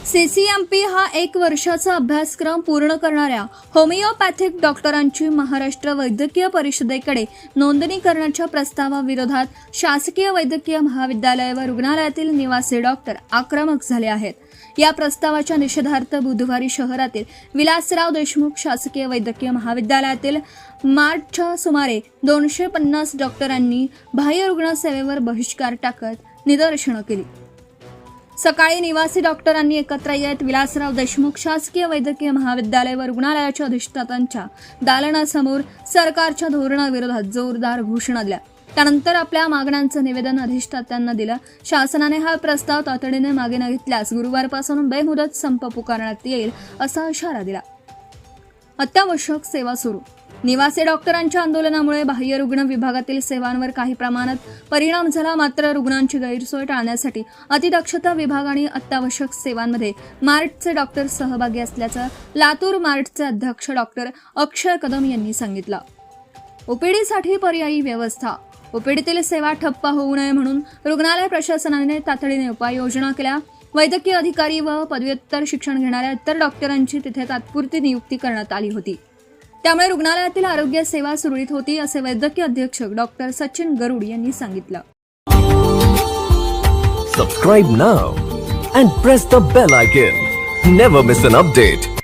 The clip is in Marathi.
CCMP हा 1 वर्षाचा अभ्यासक्रम पूर्ण करणाऱ्या होमिओपॅथिक डॉक्टरांची महाराष्ट्र वैद्यकीय परिषदेकडे नोंदणी करण्याच्या प्रस्तावाविरोधात शासकीय वैद्यकीय महाविद्यालय व रुग्णालयातील निवासी डॉक्टर आक्रमक झाले आहेत. या प्रस्तावाच्या निषेधार्थ बुधवारी शहरातील विलासराव देशमुख शासकीय वैद्यकीय महाविद्यालयातील मार्चच्या सुमारे 250 डॉक्टरांनी बाह्य रुग्ण सेवेवर बहिष्कार टाकत निदर्शनं केली. सकाळी निवासी डॉक्टरांनी एकत्र येत विलासराव देशमुख शासकीय वैद्यकीय महाविद्यालय व रुग्णालयाच्या अधिष्ठातांच्या दालनासमोर सरकारच्या धोरणाविरोधात जोरदार घोषणा दिल्या. त्यानंतर आपल्या मागण्यांचं निवेदन अधिष्ठात्यांना दिलं. शासनाने हा प्रस्ताव तातडीने मागे न घेतल्यास गुरुवारपासून बेमुदत संप पुकारण्यात येईल असा इशारा दिला. अत्यावश्यक सेवा सुरू. निवासी डॉक्टरांच्या आंदोलनामुळे बाह्य रुग्ण विभागातील सेवांवर काही प्रमाणात परिणाम झाला. मात्र रुग्णांची गैरसोय टाळण्यासाठी अतिदक्षता विभाग आणि अत्यावश्यक सेवांमध्ये मार्टचे डॉक्टर सहभागी असल्याचं लातूर मार्टचे अध्यक्ष डॉक्टर अक्षय कदम यांनी सांगितलं. ओपीडीसाठी पर्यायी व्यवस्था. ओपीडीतील सेवा ठप्प होऊ नये म्हणून रुग्णालय प्रशासनाने तातडीने उपाययोजना केल्या. वैद्यकीय अधिकारी व पदव्युत्तर शिक्षण घेणाऱ्या इतर डॉक्टरांची तिथे तात्पुरती नियुक्ती करण्यात आली होती. त्यामुळे रुग्णालयातील आरोग्य सेवा सुरळीत होती असे वैद्यकीय अधीक्षक डॉक्टर सचिन गरुड यांनी सांगितलं. Subscribe now and press the bell icon. Never miss an update.